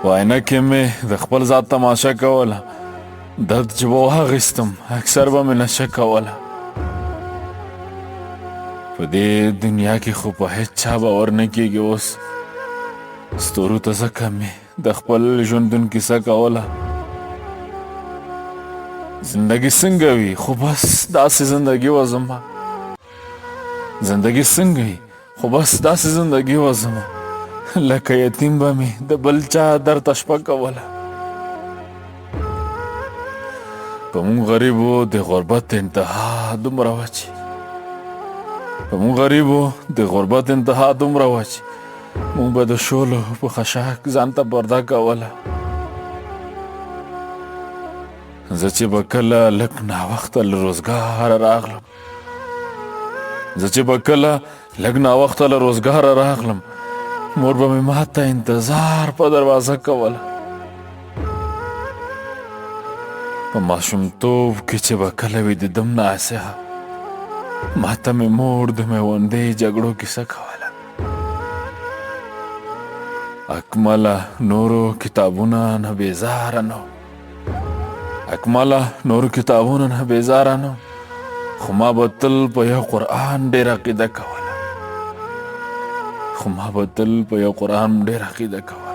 په آینه کې مې د خپل ذات تماشه کوله درد چې به واخیستم اکثر به مې نشه کوله په دې دنیا کې خو په هیڅ چا باور نه کېږي اوس ستورو ته ځکه مې د خپل ژوندون کیسه کوله زندگی څنګه وي خو بس داسې زندگی وه زما زندگی څنګه وي خو بس داسې زندگی وه زما لکه یتیم به مې د بل چا درته شپه کوله په مونږ غریبو د غربت انتها دومره وه چې مونږ به د شولو په خشاک ځان ته پرده کوله زه چې به کله لږ ناوخته له روزګاره راغلم مور به مې ماته انتظار په دروازه کوله په ماشومتوب کې چې به کله وي د دم ناصحه ماته مې مور د میوندۍ جګړو کیسه کوله اکمله نورو کتابونه نه بیزاره نه خو ما به تل په یو قرآن ډېر عقیده کوله